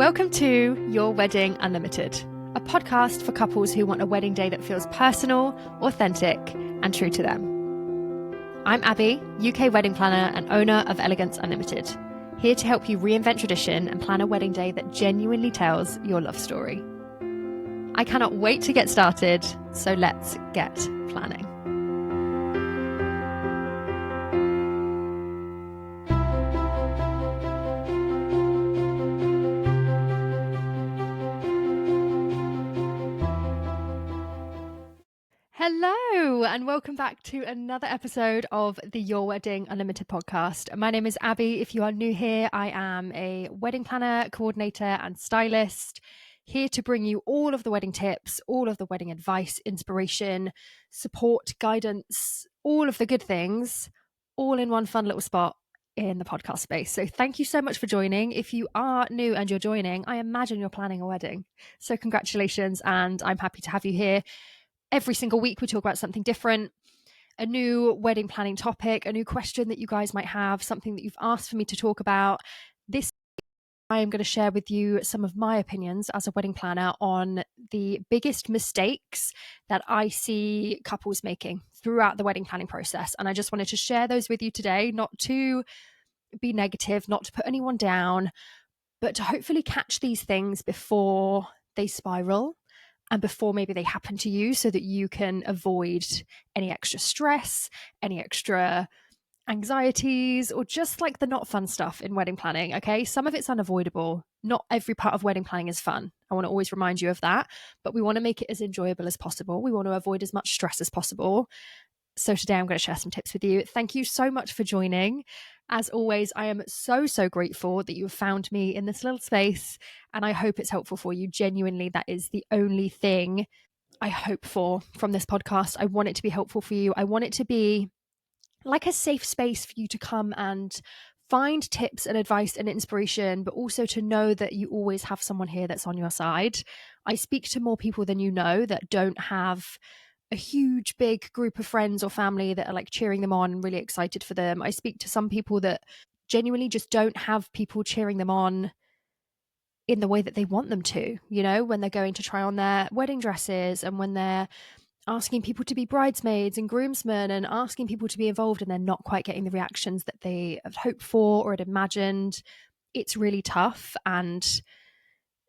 Welcome to Your Wedding Unlimited, a podcast for couples who want a wedding day that feels personal, authentic, and true to them. I'm Abby, UK wedding planner and owner of Elegance Unlimited, here to help you reinvent tradition and plan a wedding day that genuinely tells your love story. I cannot wait to get started, so let's get planning. Hello, and welcome back to another episode of the Your Wedding Unlimited podcast. My name is Abby. If you are new here, I am a wedding planner, coordinator, and stylist, here to bring you all of the wedding tips, all of the wedding advice, inspiration, support, guidance, all of the good things, all in one fun little spot in the podcast space. So thank you so much for joining. If you are new and you're joining, I imagine you're planning a wedding. So congratulations, and I'm happy to have you here. Every single week we talk about something different, a new wedding planning topic, a new question that you guys might have, something that you've asked for me to talk about. This I am going to share with you some of my opinions as a wedding planner on the biggest mistakes that I see couples making throughout the wedding planning process. And I just wanted to share those with you today, not to be negative, not to put anyone down, but to hopefully catch these things before they spiral and before maybe they happen to you, so that you can avoid any extra stress, any extra anxieties, or just like the not fun stuff in wedding planning. Okay, some of it's unavoidable. Not every part of wedding planning is fun. I want to always remind you of that, but we want to make it as enjoyable as possible. We want to avoid as much stress as possible. So today I'm going to share some tips with you. Thank you so much for joining. As always, I am so grateful that you have found me in this little space, and I hope it's helpful for you. Genuinely, that is the only thing I hope for from this podcast. I want it to be helpful for you. I want it to be like a safe space for you to come and find tips and advice and inspiration, but also to know that you always have someone here that's on your side. I speak to more people than you know that don't have a huge big group of friends or family that are like cheering them on, really excited for them. I speak to some people that genuinely just don't have people cheering them on in the way that they want them to, you know, when they're going to try on their wedding dresses and when they're asking people to be bridesmaids and groomsmen and asking people to be involved, and they're not quite getting the reactions that they had hoped for or had imagined. It's really tough. And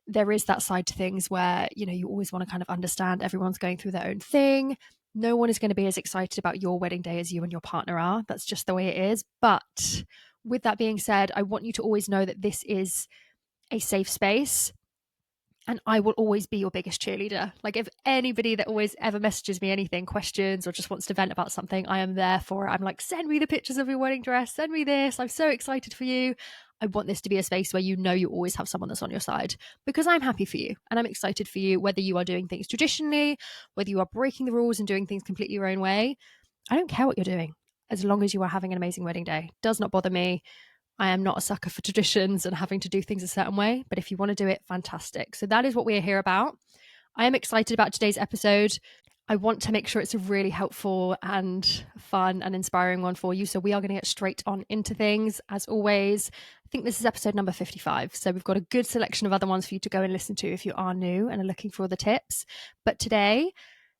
there is that side to things where, you know, you always want to kind of understand everyone's going through their own thing. No one is going to be as excited about your wedding day as you and your partner are. That's just the way it is. But with that being said, I want you to always know that this is a safe space, and I will always be your biggest cheerleader. Like, if anybody that always ever messages me anything, questions, or just wants to vent about something, I am there for it. I'm like, send me the pictures of your wedding dress, send me this. I'm so excited for you. I want this to be a space where you know you always have someone that's on your side, because I'm happy for you and I'm excited for you, whether you are doing things traditionally, whether you are breaking the rules and doing things completely your own way. I don't care what you're doing, as long as you are having an amazing wedding day. It does not bother me. I am not a sucker for traditions and having to do things a certain way, but if you want to do it, fantastic. So that is what we are here about. I am excited about today's episode. I want to make sure it's a really helpful and fun and inspiring one for you. So we are going to get straight on into things. As always, I think this is episode number 55. So we've got a good selection of other ones for you to go and listen to if you are new and are looking for all the tips. But today,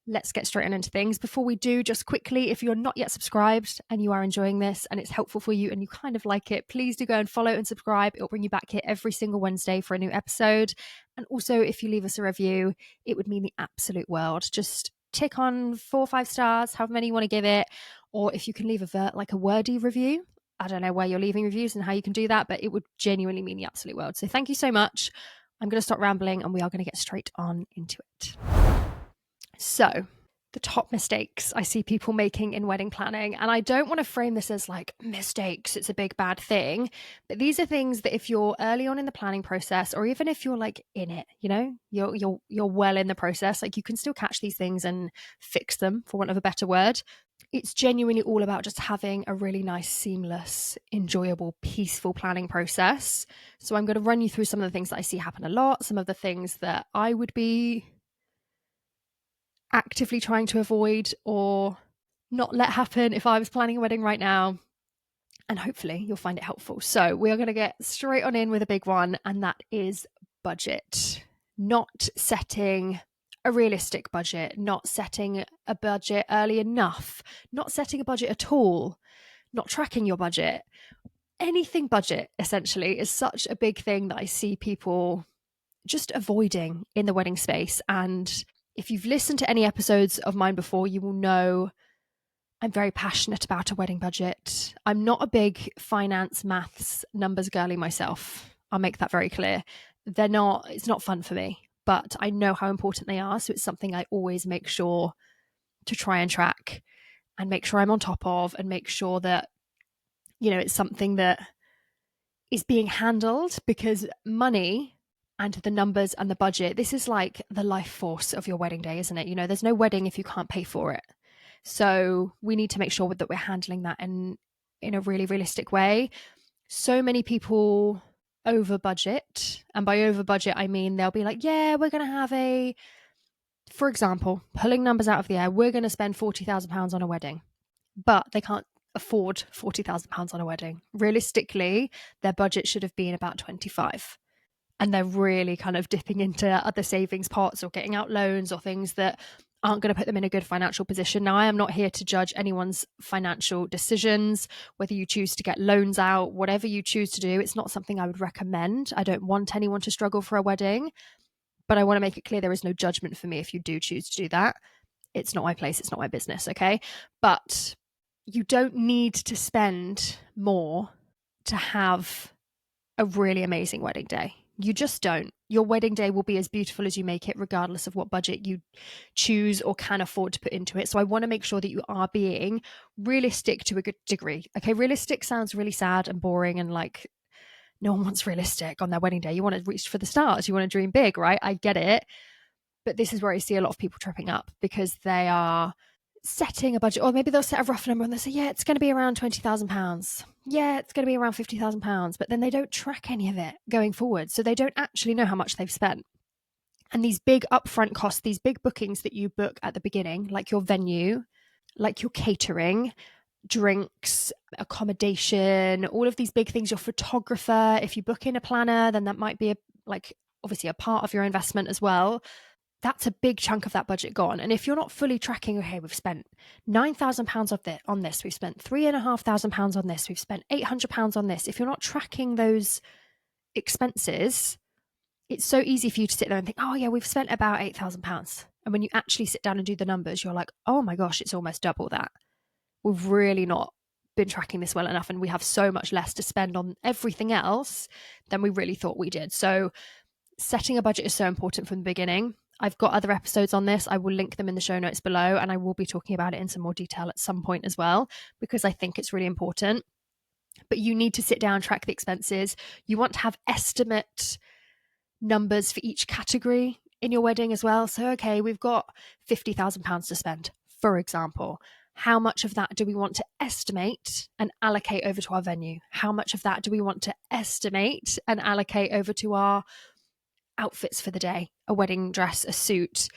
let's get straight on into things. Before we do, just quickly, if you're not yet subscribed and you are enjoying this and it's helpful for you and you kind of like it, please do go and follow and subscribe. It'll bring you back here every single Wednesday for a new episode. And also, if you leave us a review, it would mean the absolute world. Just tick on 4 or 5 stars, however many you want to give it. Or if you can leave a wordy review. I don't know where you're leaving reviews and how you can do that, but it would genuinely mean the absolute world. So thank you so much. I'm going to stop rambling and we are going to get straight on into it. So, the top mistakes I see people making in wedding planning, and I don't want to frame this as like mistakes, it's a big bad thing, but these are things that if you're early on in the planning process, or even if you're like in it, you know, you're well in the process, like you can still catch these things and fix them, for want of a better word. It's genuinely all about just having a really nice, seamless, enjoyable, peaceful planning process. So I'm going to run you through some of the things that I see happen a lot, some of the things that I would be actively trying to avoid or not let happen if I was planning a wedding right now. And hopefully you'll find it helpful. So we are going to get straight on in with a big one, and that is budget, not setting a realistic budget, not setting a budget early enough, not setting a budget at all, not tracking your budget. Anything budget, essentially, is such a big thing that I see people just avoiding in the wedding space. And if you've listened to any episodes of mine before, you will know I'm very passionate about a wedding budget. I'm not a big finance, maths, numbers girly myself. I'll make that very clear. It's not fun for me, but I know how important they are. So it's something I always make sure to try and track and make sure I'm on top of, and make sure that, it's something that is being handled, because money and the numbers and the budget, this is like the life force of your wedding day, isn't it? There's no wedding if you can't pay for it. So we need to make sure that we're handling that in a really realistic way. So many people over budget, and by over budget, I mean they'll be like, yeah, we're going to have for example, pulling numbers out of the air, we're going to spend £40,000 on a wedding, but they can't afford £40,000 on a wedding. Realistically, their budget should have been about 25. And they're really kind of dipping into other savings pots or getting out loans or things that aren't going to put them in a good financial position. Now, I am not here to judge anyone's financial decisions, whether you choose to get loans out, whatever you choose to do. It's not something I would recommend. I don't want anyone to struggle for a wedding, but I want to make it clear there is no judgment for me if you do choose to do that. It's not my place. It's not my business. Okay. But you don't need to spend more to have a really amazing wedding day. You just don't. Your wedding day will be as beautiful as you make it, regardless of what budget you choose or can afford to put into it. So I want to make sure that you are being realistic to a good degree. Okay, realistic sounds really sad and boring, and like no one wants realistic on their wedding day. You want to reach for the stars. You want to dream big, right? I get it. But this is where I see a lot of people tripping up, because they are setting a budget, or maybe they'll set a rough number and they say, yeah, it's going to be around £20,000. Yeah, it's going to be around £50,000. But then they don't track any of it going forward. So they don't actually know how much they've spent. And these big upfront costs, these big bookings that you book at the beginning, like your venue, like your catering, drinks, accommodation, all of these big things, your photographer, if you book in a planner, then that might be obviously a part of your investment as well. That's a big chunk of that budget gone. And if you're not fully tracking, okay, we've spent £9,000 on this, we've spent £3,500 on this, we've spent £800 on this. If you're not tracking those expenses, it's so easy for you to sit there and think, oh yeah, we've spent about £8,000. And when you actually sit down and do the numbers, you're like, oh my gosh, it's almost double that. We've really not been tracking this well enough, and we have so much less to spend on everything else than we really thought we did. So setting a budget is so important from the beginning. I've got other episodes on this. I will link them in the show notes below, and I will be talking about it in some more detail at some point as well, because I think it's really important. But you need to sit down, track the expenses. You want to have estimate numbers for each category in your wedding as well. So, okay, we've got £50,000 to spend, for example. How much of that do we want to estimate and allocate over to our venue? How much of that do we want to estimate and allocate over to our outfits for the day? A wedding dress, a suit,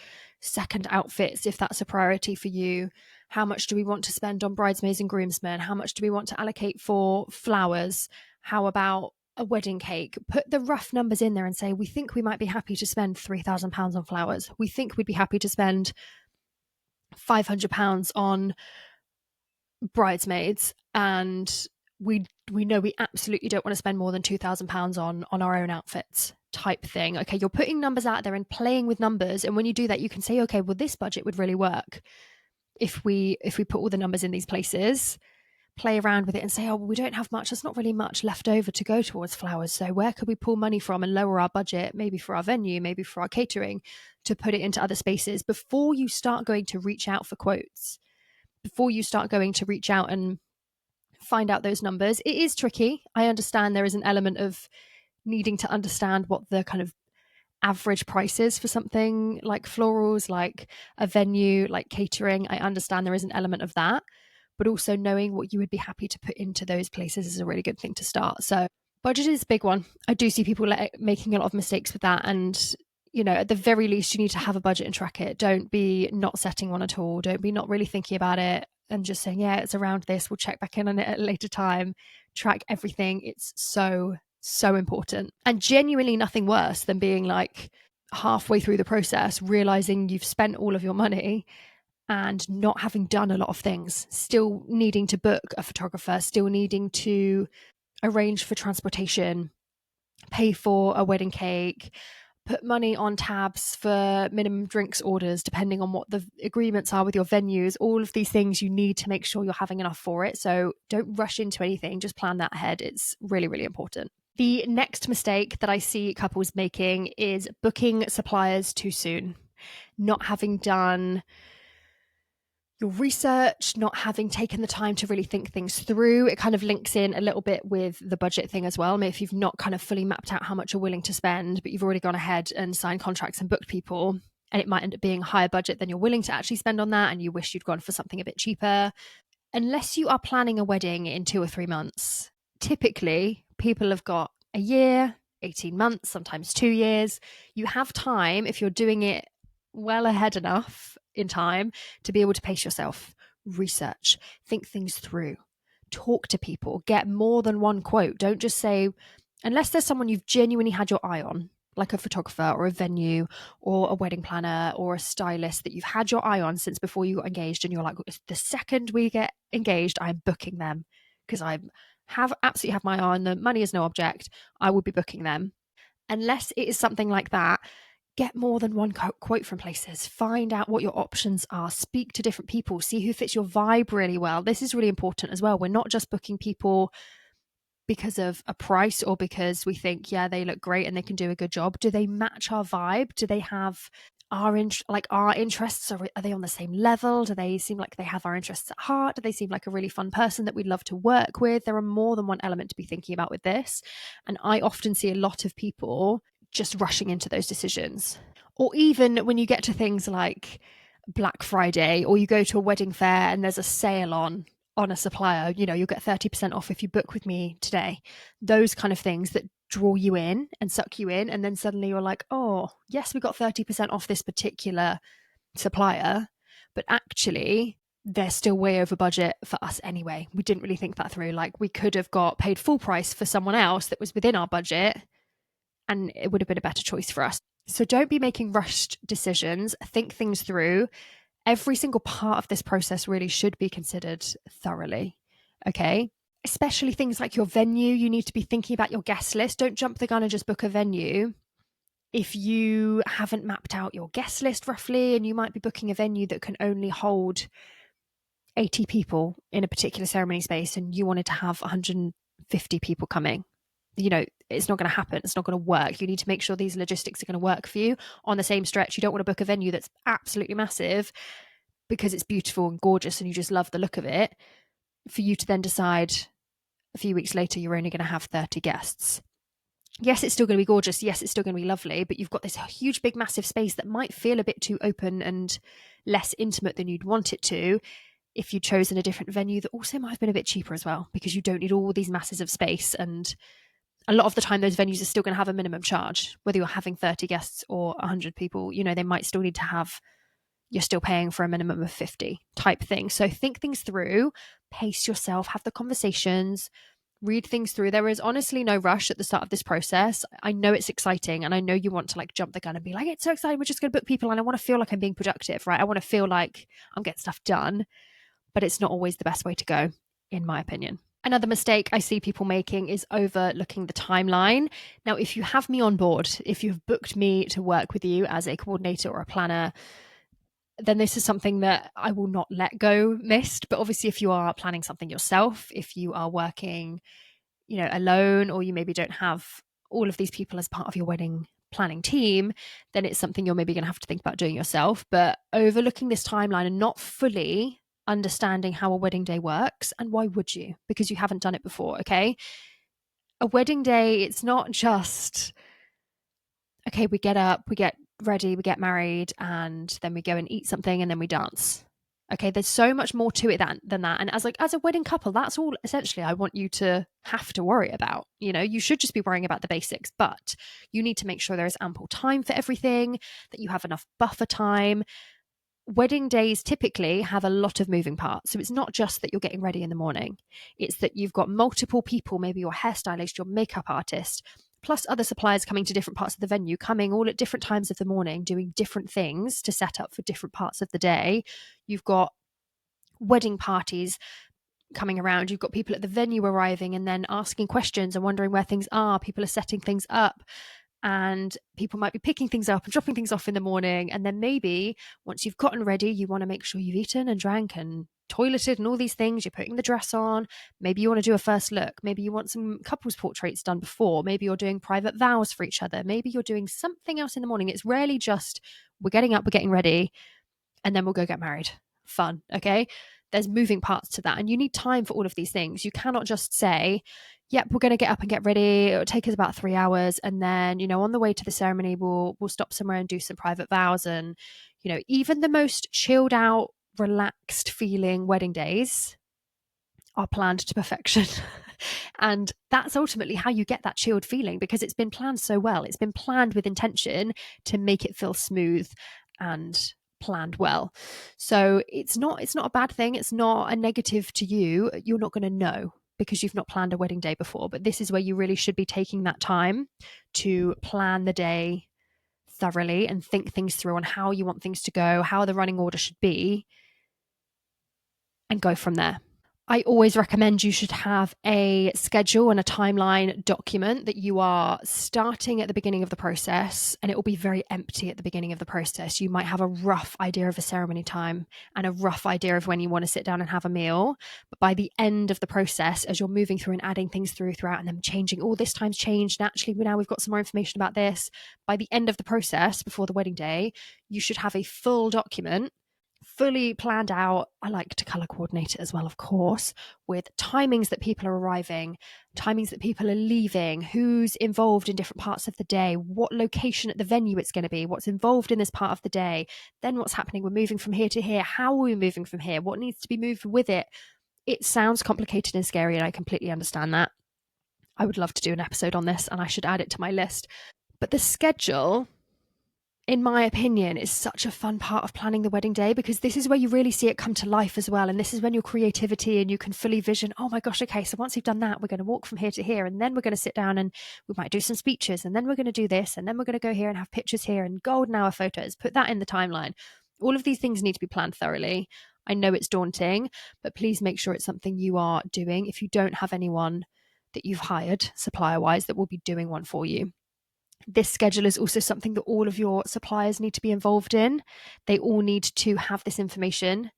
second outfits, if that's a priority for you. How much do we want to spend on bridesmaids and groomsmen? How much do we want to allocate for flowers? How about a wedding cake? Put the rough numbers in there and say, we think we might be happy to spend £3,000 on flowers. We think we'd be happy to spend £500 on bridesmaids, and we know we absolutely don't want to spend more than £2,000 on our own outfits, type thing. Okay, you're putting numbers out there and playing with numbers, and when you do that, you can say, okay, well, this budget would really work if we put all the numbers in these places, play around with it and say, oh, well, we don't have much, there's not really much left over to go towards flowers, so where could we pull money from and lower our budget, maybe for our venue, maybe for our catering, to put it into other spaces, before you start going to reach out for quotes, before you start going to reach out and find out those numbers. It is tricky. I understand there is an element of needing to understand what the kind of average price is for something like florals, like a venue, like catering. I understand there is an element of that, but also knowing what you would be happy to put into those places is a really good thing to start. So budget is a big one. I do see people making a lot of mistakes with that. And, at the very least, you need to have a budget and track it. Don't be not setting one at all. Don't be not really thinking about it and just saying, yeah, it's around this. We'll check back in on it at a later time. Track everything. It's so, So important. And genuinely nothing worse than being like halfway through the process, realizing you've spent all of your money and not having done a lot of things, still needing to book a photographer, still needing to arrange for transportation, pay for a wedding cake, put money on tabs for minimum drinks orders, depending on what the agreements are with your venues. All of these things you need to make sure you're having enough for it. So don't rush into anything, just plan that ahead. It's really, really important. The next mistake that I see couples making is booking suppliers too soon, not having done your research, not having taken the time to really think things through. It kind of links in a little bit with the budget thing as well. Maybe if you've not kind of fully mapped out how much you're willing to spend, but you've already gone ahead and signed contracts and booked people, and it might end up being a higher budget than you're willing to actually spend on that, and you wish you'd gone for something a bit cheaper. Unless you are planning a wedding in 2 or 3 months, typically people have got a year, 18 months, sometimes 2 years. You have time, if you're doing it well ahead enough in time, to be able to pace yourself, research, think things through, talk to people, get more than one quote. Don't just say, unless there's someone you've genuinely had your eye on, like a photographer or a venue or a wedding planner or a stylist that you've had your eye on since before you got engaged, and you're like, the second we get engaged, I'm booking them because I absolutely have my eye on them. Money is no object. I will be booking them. Unless it is something like that, get more than one quote from places. Find out what your options are. Speak to different people. See who fits your vibe really well. This is really important as well. We're not just booking people because of a price or because we think, yeah, they look great and they can do a good job. Do they match our vibe? Do they have our interests? Are they on the same level? Do they seem like they have our interests at heart? Do they seem like a really fun person that we'd love to work with? There are more than one element to be thinking about with this. And I often see a lot of people just rushing into those decisions. Or even when you get to things like Black Friday, or you go to a wedding fair and there's a sale on a supplier, you'll get 30% off if you book with me today. Those kind of things that draw you in and suck you in. And then suddenly you're like, oh, yes, we got 30% off this particular supplier, but actually they're still way over budget for us anyway. We didn't really think that through. Like, we could have got paid full price for someone else that was within our budget, and it would have been a better choice for us. So don't be making rushed decisions. Think things through. Every single part of this process really should be considered thoroughly, okay? Especially things like your venue. You need to be thinking about your guest list. Don't jump the gun and just book a venue if you haven't mapped out your guest list roughly, and you might be booking a venue that can only hold 80 people in a particular ceremony space, and you wanted to have 150 people coming. It's not going to happen. It's not going to work. You need to make sure these logistics are going to work for you on the same stretch. You don't want to book a venue that's absolutely massive because it's beautiful and gorgeous and you just love the look of it, for you to then decide a few weeks later you're only going to have 30 guests. Yes, it's still going to be gorgeous. Yes, it's still going to be lovely, but you've got this huge, big, massive space that might feel a bit too open and less intimate than you'd want it to if you'd chosen a different venue that also might have been a bit cheaper as well, because you don't need all these masses of space. And a lot of the time those venues are still going to have a minimum charge, whether you're having 30 guests or 100 people. They might still need to have, you're still paying for a minimum of 50 type thing. So think things through, pace yourself, have the conversations, read things through. There is honestly no rush at the start of this process. I know it's exciting, and I know you want to like jump the gun and be like, it's so exciting, we're just going to book people, and I want to feel like I'm being productive, right? I want to feel like I'm getting stuff done, but it's not always the best way to go, in my opinion. Another mistake I see people making is overlooking the timeline. Now, if you have me on board, if you've booked me to work with you as a coordinator or a planner, then this is something that I will not let go missed. But obviously, if you are planning something yourself, if you are working, alone, or you maybe don't have all of these people as part of your wedding planning team, then it's something you're maybe going to have to think about doing yourself. But overlooking this timeline and not fully understanding how a wedding day works, and why would you? Because you haven't done it before, okay? A wedding day, it's not just, okay, we get up, we get ready, we get married, and then we go and eat something, and then we dance. Okay, there's so much more to it than that. And as a wedding couple, that's all essentially I want you to have to worry about. You should just be worrying about the basics, but you need to make sure there is ample time for everything, that you have enough buffer time. wedding days typically have a lot of moving parts. So it's not just that you're getting ready in the morning, it's that you've got multiple people, maybe your hairstylist, your makeup artist, plus other suppliers coming to different parts of the venue, coming all at different times of the morning, doing different things to set up for different parts of the day. You've got wedding parties coming around. You've got people at the venue arriving and then asking questions and wondering where things are. People are setting things up. And people might be picking things up and dropping things off in the morning. And then maybe once you've gotten ready, you want to make sure you've eaten and drank and toileted and all these things. You're putting the dress on. Maybe you want to do a first look. Maybe you want some couples portraits done before. Maybe you're doing private vows for each other. Maybe you're doing something else in the morning. It's rarely just we're getting up, we're getting ready, and then we'll go get married. Fun. Okay. There's moving parts to that. And you need time for all of these things. You cannot just say, yep, we're going to get up and get ready. It'll take us about 3 hours. And then, on the way to the ceremony, we'll stop somewhere and do some private vows. And, even the most chilled out, relaxed feeling wedding days are planned to perfection. And that's ultimately how you get that chilled feeling, because it's been planned so well. It's been planned with intention to make it feel smooth and planned well. So it's not a bad thing. It's not a negative to you. You're not going to know because you've not planned a wedding day before. But this is where you really should be taking that time to plan the day thoroughly and think things through on how you want things to go, how the running order should be, and go from there. I always recommend you should have a schedule and a timeline document that you are starting at the beginning of the process, and it will be very empty at the beginning of the process. You might have a rough idea of a ceremony time and a rough idea of when you want to sit down and have a meal. But by the end of the process, as you're moving through and adding things throughout and then changing, this time's changed. And actually, now we've got some more information about this. By the end of the process, before the wedding day, you should have a full document fully planned out. I like to color coordinate it as well, of course, with timings that people are arriving, timings that people are leaving, who's involved in different parts of the day, what location at the venue it's going to be, what's involved in this part of the day, then what's happening. We're moving from here to here. How are we moving from here? What needs to be moved with it? It sounds complicated and scary, and I completely understand that. I would love to do an episode on this, and I should add it to my list. But the schedule, in my opinion, is such a fun part of planning the wedding day, because this is where you really see it come to life as well. And this is when your creativity and you can fully vision, oh my gosh, okay, so once we've done that, we're going to walk from here to here, and then we're going to sit down and we might do some speeches, and then we're going to do this, and then we're going to go here and have pictures here and golden hour photos, put that in the timeline. All of these things need to be planned thoroughly. I know it's daunting, but please make sure it's something you are doing. If you don't have anyone that you've hired supplier-wise that will be doing one for you, this schedule is also something that all of your suppliers need to be involved in. They all need to have this information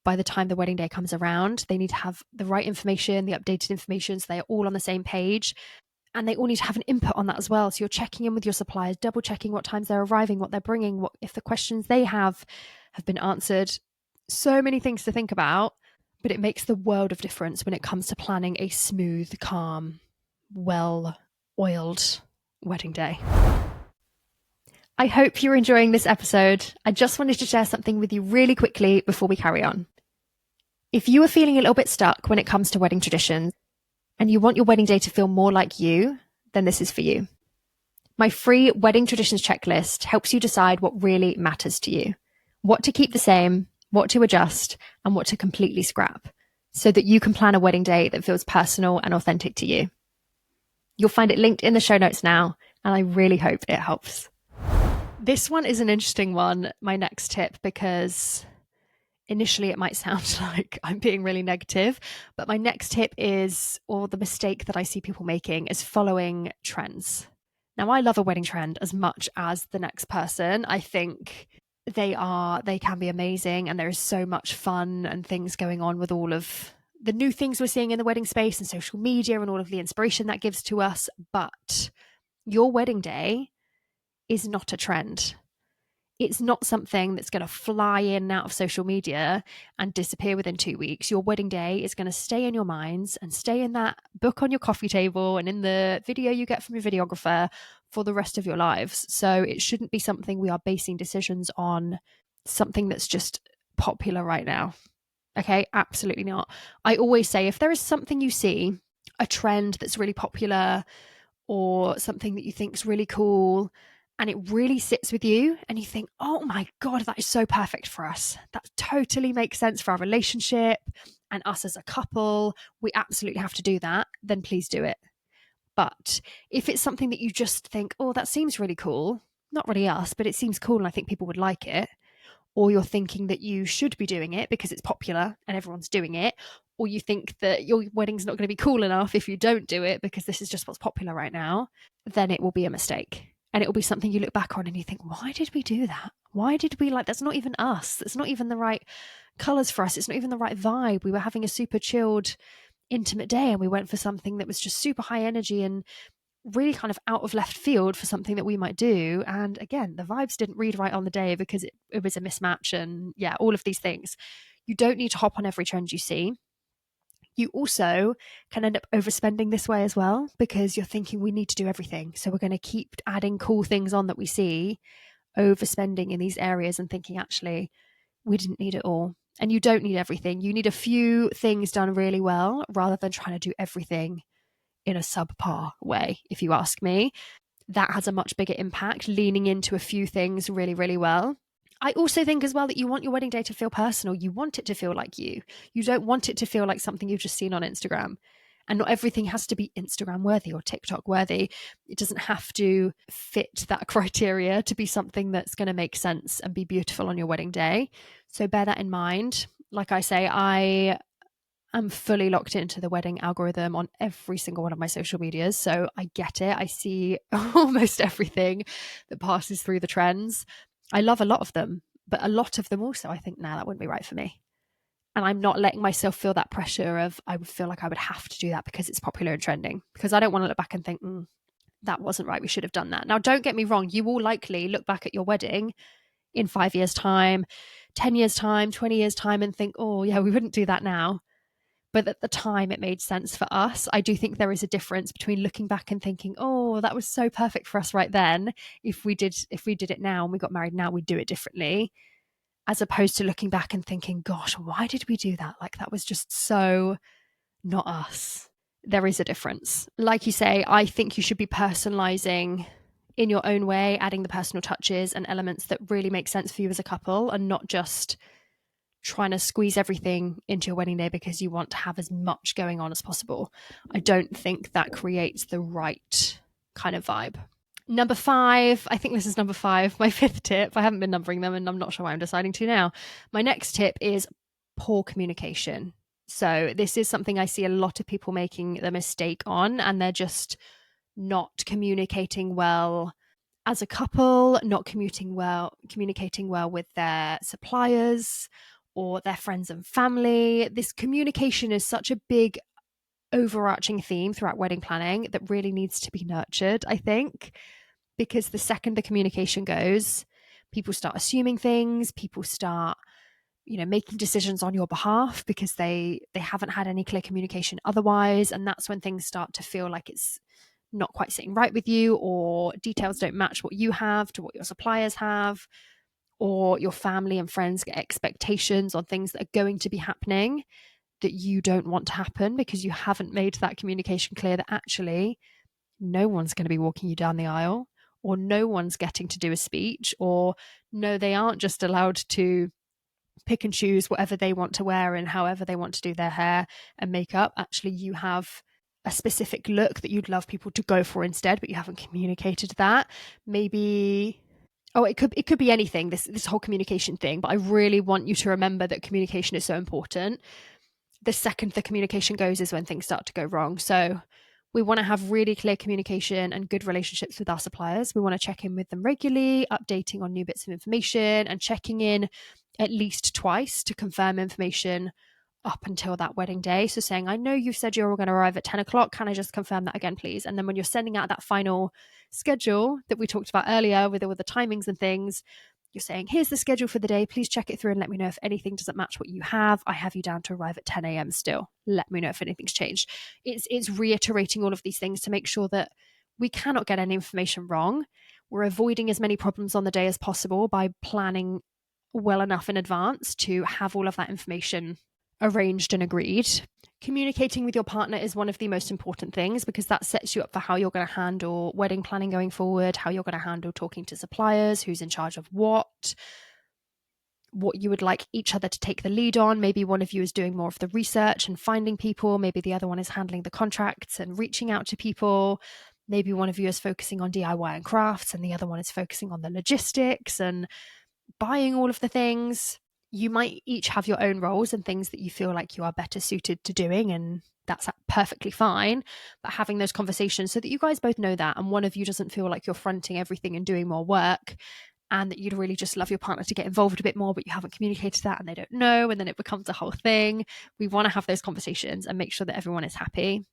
by the time the wedding day comes around. They need to have the right information, the updated information, so they are all on the same page. And they all need to have an input on that as well. So you're checking in with your suppliers, double checking what times they're arriving, what they're bringing, what if the questions they have been answered. So many things to think about, but it makes the world of difference when it comes to planning a smooth, calm, well-oiled wedding day. I hope you're enjoying this episode. I just wanted to share something with you really quickly before we carry on. If you are feeling a little bit stuck when it comes to wedding traditions and you want your wedding day to feel more like you, then this is for you. My free wedding traditions checklist helps you decide what really matters to you, what to keep the same, what to adjust, and what to completely scrap, so that you can plan a wedding day that feels personal and authentic to you. You'll find it linked in the show notes now, and I really hope it helps. This one is an interesting one, my next tip, because initially it might sound like I'm being really negative, but my next tip is, or the mistake that I see people making, is following trends. Now, I love a wedding trend as much as the next person. I think they can be amazing, and there is so much fun and things going on with all of the new things we're seeing in the wedding space and social media and all of the inspiration that gives to us. But your wedding day is not a trend. It's not something that's going to fly in and out of social media and disappear within 2 weeks. Your wedding day is going to stay in your minds and stay in that book on your coffee table and in the video you get from your videographer for the rest of your lives. So it shouldn't be something we are basing decisions on, something that's just popular right now. Okay, absolutely not. I always say, if there is something you see, a trend that's really popular or something that you think is really cool, and it really sits with you and you think, oh my God, that is so perfect for us. That totally makes sense for our relationship and us as a couple. We absolutely have to do that. Then please do it. But if it's something that you just think, oh, that seems really cool, not really us, but it seems cool and I think people would like it, or you're thinking that you should be doing it because it's popular and everyone's doing it, or you think that your wedding's not going to be cool enough if you don't do it because this is just what's popular right now, then it will be a mistake. And it will be something you look back on and you think, why did we do that? Why did we that's not even us. That's not even the right colours for us. It's not even the right vibe. We were having a super chilled, intimate day and we went for something that was just super high energy and really kind of out of left field for something that we might do. And again, the vibes didn't read right on the day because it was a mismatch and all of these things. You don't need to hop on every trend you see. You also can end up overspending this way as well because you're thinking we need to do everything. So we're going to keep adding cool things on that we see, overspending in these areas and thinking actually we didn't need it all. And you don't need everything. You need a few things done really well rather than trying to do everything in a subpar way, if you ask me. That has a much bigger impact, leaning into a few things really, really well. I also think as well that you want your wedding day to feel personal. You want it to feel like you. You don't want it to feel like something you've just seen on Instagram. And not everything has to be Instagram worthy or TikTok worthy. It doesn't have to fit that criteria to be something that's going to make sense and be beautiful on your wedding day. So bear that in mind. Like I say, I'm fully locked into the wedding algorithm on every single one of my social medias. So I get it. I see almost everything that passes through the trends. I love a lot of them, but a lot of them also, I think, nah, that wouldn't be right for me. And I'm not letting myself feel that pressure of I would feel like I would have to do that because it's popular and trending, because I don't want to look back and think, that wasn't right. We should have done that. Now, don't get me wrong. You will likely look back at your wedding in 5 years' time, 10 years' time, 20 years' time and think, oh, yeah, we wouldn't do that now. But at the time it made sense for us. I do think there is a difference between looking back and thinking, oh, that was so perfect for us right then. If we did it now and we got married now, we'd do it differently, as opposed to looking back and thinking, gosh, why did we do that? Like that was just so not us. There is a difference. Like you say, I think you should be personalizing in your own way, adding the personal touches and elements that really make sense for you as a couple, and not just trying to squeeze everything into your wedding day because you want to have as much going on as possible. I don't think that creates the right kind of vibe. Number 5, I think this is number 5, my 5th tip. I haven't been numbering them and I'm not sure why I'm deciding to now. My next tip is poor communication. So this is something I see a lot of people making the mistake on, and they're just not communicating well as a couple, not communicating well with their suppliers or their friends and family. This communication is such a big overarching theme throughout wedding planning that really needs to be nurtured, I think, because the second the communication goes, people start assuming things, people start making decisions on your behalf because they haven't had any clear communication otherwise, and that's when things start to feel like it's not quite sitting right with you, or details don't match what you have to what your suppliers have, or your family and friends get expectations on things that are going to be happening that you don't want to happen because you haven't made that communication clear that actually no one's going to be walking you down the aisle, or no one's getting to do a speech, or no, they aren't just allowed to pick and choose whatever they want to wear and however they want to do their hair and makeup. Actually, you have a specific look that you'd love people to go for instead, but you haven't communicated that. Maybe it could be anything, this whole communication thing, but I really want you to remember that communication is so important. The second the communication goes is when things start to go wrong. So we want to have really clear communication and good relationships with our suppliers. We want to check in with them regularly, updating on new bits of information and checking in at least twice to confirm information up until that wedding day. So saying, I know you said you're going to arrive at 10 o'clock. Can I just confirm that again, please? And then when you're sending out that final schedule that we talked about earlier with all the timings and things, you're saying, here's the schedule for the day. Please check it through and let me know if anything doesn't match what you have. I have you down to arrive at 10 a.m. still. Let me know if anything's changed. It's reiterating all of these things to make sure that we cannot get any information wrong. We're avoiding as many problems on the day as possible by planning well enough in advance to have all of that information arranged and agreed. Communicating with your partner is one of the most important things because that sets you up for how you're going to handle wedding planning going forward, how you're going to handle talking to suppliers, who's in charge of what you would like each other to take the lead on. Maybe one of you is doing more of the research and finding people. Maybe the other one is handling the contracts and reaching out to people. Maybe one of you is focusing on DIY and crafts and the other one is focusing on the logistics and buying all of the things. You might each have your own roles and things that you feel like you are better suited to doing, and that's perfectly fine. But having those conversations so that you guys both know that, and one of you doesn't feel like you're fronting everything and doing more work, and that you'd really just love your partner to get involved a bit more, but you haven't communicated that and they don't know, and then it becomes a whole thing. We want to have those conversations and make sure that everyone is happy.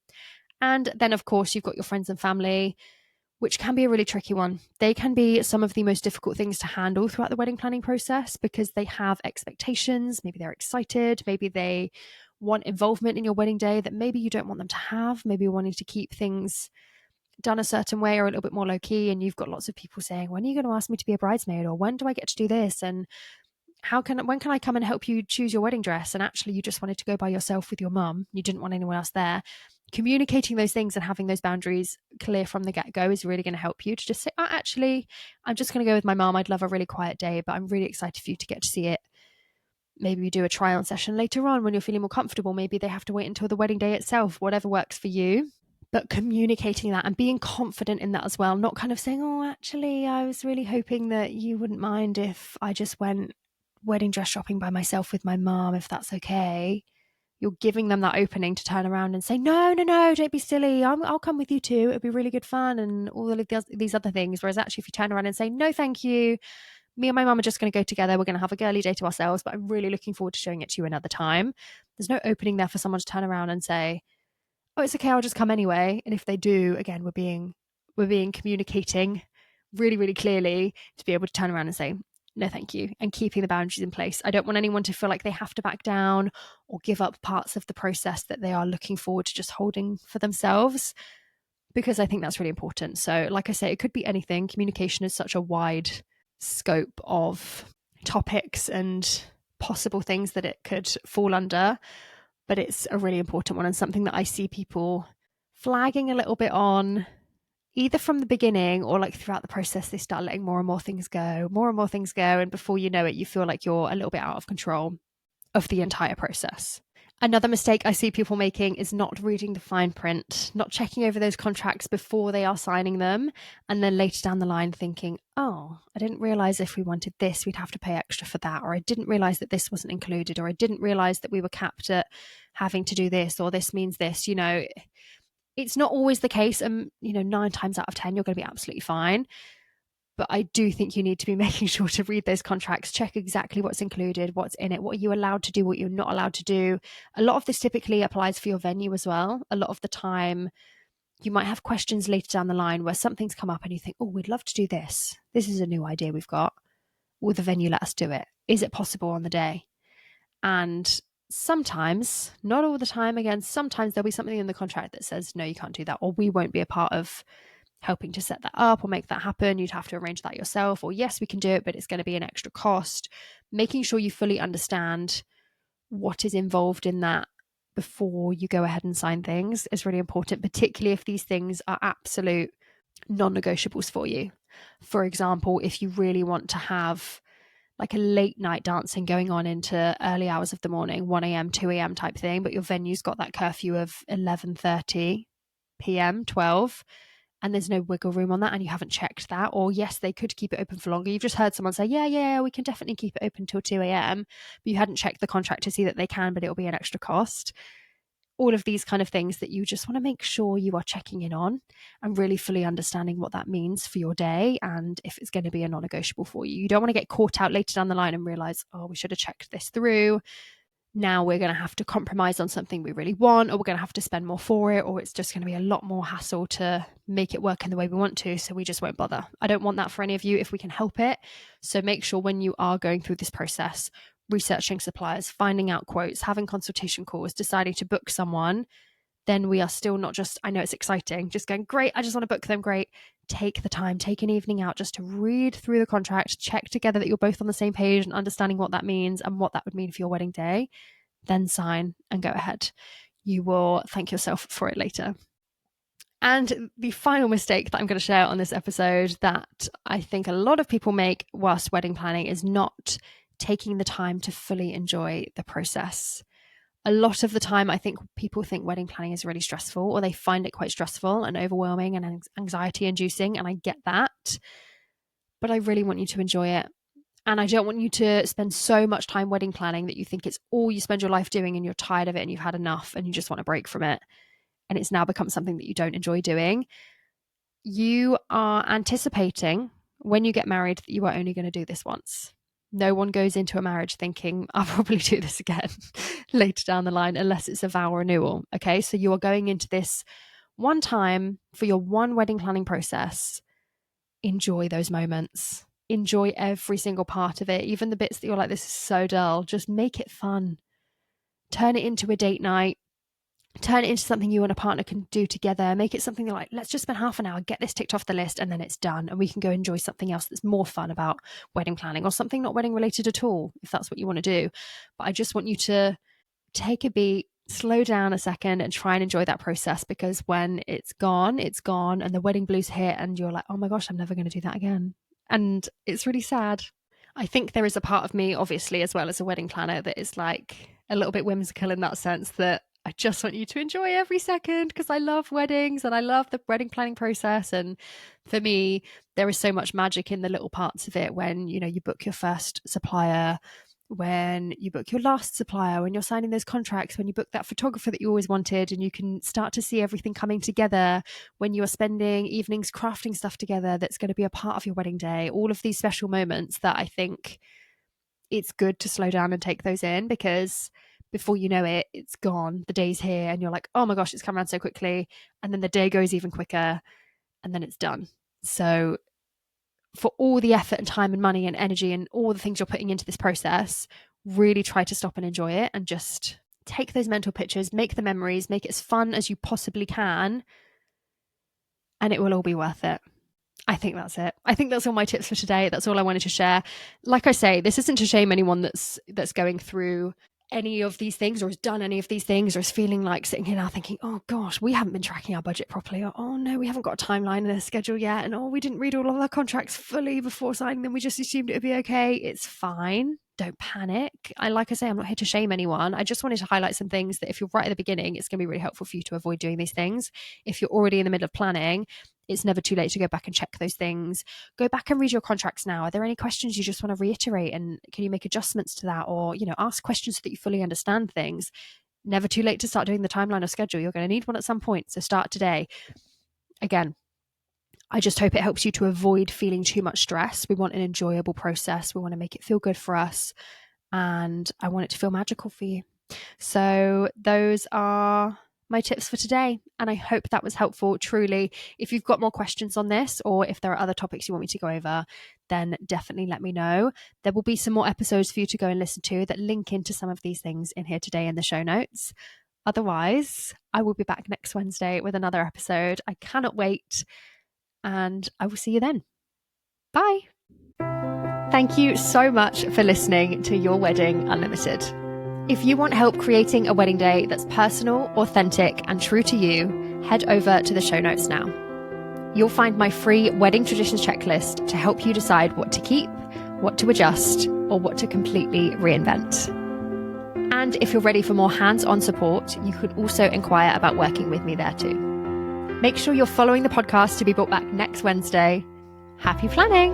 And then, of course, you've got your friends and family, which can be a really tricky one. They can be some of the most difficult things to handle throughout the wedding planning process because they have expectations. Maybe they're excited. Maybe they want involvement in your wedding day that maybe you don't want them to have. Maybe you're wanting to keep things done a certain way or a little bit more low key. And you've got lots of people saying, when are you going to ask me to be a bridesmaid? Or when do I get to do this? And when can I come and help you choose your wedding dress? And actually you just wanted to go by yourself with your mum. You didn't want anyone else there. Communicating those things and having those boundaries clear from the get-go is really going to help you to just say, actually, I'm just going to go with my mum. I'd love a really quiet day, but I'm really excited for you to get to see it. Maybe we do a try-on session later on when you're feeling more comfortable. Maybe they have to wait until the wedding day itself, whatever works for you. But communicating that and being confident in that as well, not kind of saying, oh, actually, I was really hoping that you wouldn't mind if I just went wedding dress shopping by myself with my mum, if that's okay. You're giving them that opening to turn around and say, no, don't be silly. I'll come with you too. It'll be really good fun and all of these other things. Whereas actually, if you turn around and say, no, thank you, me and my mum are just going to go together. We're going to have a girly day to ourselves, but I'm really looking forward to showing it to you another time. There's no opening there for someone to turn around and say, oh, it's okay, I'll just come anyway. And if they do, again, we're being communicating really, really clearly to be able to turn around and say, no, thank you, and keeping the boundaries in place. I don't want anyone to feel like they have to back down or give up parts of the process that they are looking forward to just holding for themselves, because I think that's really important. So like I say, it could be anything. Communication is such a wide scope of topics and possible things that it could fall under, but it's a really important one and something that I see people flagging a little bit on, either from the beginning or like throughout the process. They start letting more and more things go, and before you know it, you feel like you're a little bit out of control of the entire process. Another mistake I see people making is not reading the fine print, not checking over those contracts before they are signing them, and then later down the line thinking, oh, I didn't realize if we wanted this, we'd have to pay extra for that, or I didn't realize that this wasn't included, or I didn't realize that we were capped at having to do this, or this means this. It's not always the case, and 9 times out of 10 you're going to be absolutely fine. But I do think you need to be making sure to read those contracts, check exactly what's included, what's in it, what are you allowed to do, what you're not allowed to do. A lot of this typically applies for your venue as well. A lot of the time you might have questions later down the line where something's come up and you think, oh, we'd love to do this. This is a new idea we've got. Will the venue let us do it? Is it possible on the day? And sometimes, not all the time, again, sometimes there'll be something in the contract that says, no, you can't do that, or we won't be a part of helping to set that up or make that happen. You'd have to arrange that yourself, or yes, we can do it, but it's going to be an extra cost. Making sure you fully understand what is involved in that before you go ahead and sign things is really important, particularly if these things are absolute non-negotiables for you. For example, if you really want to have like a late night dancing going on into early hours of the morning, 1 a.m., 2 a.m. type thing, but your venue's got that curfew of 11:30 p.m., 12, and there's no wiggle room on that, and you haven't checked that, or yes, they could keep it open for longer. You've just heard someone say, yeah, we can definitely keep it open till 2 a.m., but you hadn't checked the contract to see that they can, but it'll be an extra cost. All of these kind of things that you just want to make sure you are checking in on and really fully understanding what that means for your day and if it's going to be a non-negotiable for you. You don't want to get caught out later down the line and realize, oh, we should have checked this through. Now we're going to have to compromise on something we really want, or we're going to have to spend more for it, or it's just going to be a lot more hassle to make it work in the way we want to, so we just won't bother. I don't want that for any of you if we can help it. So make sure when you are going through this process, researching suppliers, finding out quotes, having consultation calls, deciding to book someone, then we are still not just, I know it's exciting, just going, great, I just want to book them, great. Take the time, take an evening out just to read through the contract, check together that you're both on the same page and understanding what that means and what that would mean for your wedding day. then sign and go ahead. You will thank yourself for it later. And the final mistake that I'm going to share on this episode that I think a lot of people make whilst wedding planning is not taking the time to fully enjoy the process. A lot of the time, I think people think wedding planning is really stressful, or they find it quite stressful and overwhelming and anxiety inducing. And I get that, but I really want you to enjoy it. And I don't want you to spend so much time wedding planning that you think it's all you spend your life doing and you're tired of it and you've had enough and you just want a break from it. And it's now become something that you don't enjoy doing. You are anticipating when you get married that you are only going to do this once. No one goes into a marriage thinking, I'll probably do this again later down the line, unless it's a vow renewal. Okay, so you are going into this one time for your one wedding planning process. Enjoy those moments. Enjoy every single part of it, even the bits that you're like, this is so dull. Just make it fun. Turn it into a date night. Turn it into something you and a partner can do together. Make it something like, let's just spend half an hour, get this ticked off the list, and then it's done. And we can go enjoy something else that's more fun about wedding planning, or something not wedding related at all, if that's what you want to do. But I just want you to take a beat, slow down a second, and try and enjoy that process, because when it's gone, and the wedding blues hit and you're like, oh my gosh, I'm never going to do that again. And it's really sad. I think there is a part of me, obviously, as well as a wedding planner, that is like a little bit whimsical in that sense, that I just want you to enjoy every second, because I love weddings and I love the wedding planning process. And for me, there is so much magic in the little parts of it when, you know, you book your first supplier, when you book your last supplier, when you're signing those contracts, when you book that photographer that you always wanted and you can start to see everything coming together, when you are spending evenings crafting stuff together that's going to be a part of your wedding day. All of these special moments that I think it's good to slow down and take those in, because before you know it, it's gone. The day's here and you're like, oh my gosh, it's come around so quickly. And then the day goes even quicker and then it's done. So for all the effort and time and money and energy and all the things you're putting into this process, really try to stop and enjoy it, and just take those mental pictures, make the memories, make it as fun as you possibly can, and it will all be worth it. I think that's it. I think that's all my tips for today. That's all I wanted to share. Like I say, this isn't to shame anyone that's going through any of these things, or has done any of these things, or is feeling like sitting here now thinking, oh gosh, we haven't been tracking our budget properly, or oh no, we haven't got a timeline and a schedule yet, and oh, we didn't read all of our contracts fully before signing them, we just assumed it would be okay. It's fine. Don't panic. Like I say, I'm not here to shame anyone. I just wanted to highlight some things that if you're right at the beginning, it's going to be really helpful for you to avoid doing these things. If you're already in the middle of planning, it's never too late to go back and check those things. Go back and read your contracts now. Are there any questions you just want to reiterate, and can you make adjustments to that, or, you know, ask questions so that you fully understand things? Never too late to start doing the timeline or schedule. You're going to need one at some point, so start today. Again, I just hope it helps you to avoid feeling too much stress. We want an enjoyable process. We want to make it feel good for us, and I want it to feel magical for you. So those are my tips for today, and I hope that was helpful. Truly, if you've got more questions on this, or if there are other topics you want me to go over, then definitely let me know. There will be some more episodes for you to go and listen to that link into some of these things in here today in the show notes. Otherwise, I will be back next Wednesday with another episode. I cannot wait, and I will see you then. Bye. Thank you so much for listening to Your Wedding Unlimited. If you want help creating a wedding day that's personal, authentic, and true to you, head over to the show notes now. You'll find my free wedding traditions checklist to help you decide what to keep, what to adjust, or what to completely reinvent. And if you're ready for more hands-on support, you could also inquire about working with me there too. Make sure you're following the podcast to be brought back next Wednesday. Happy planning!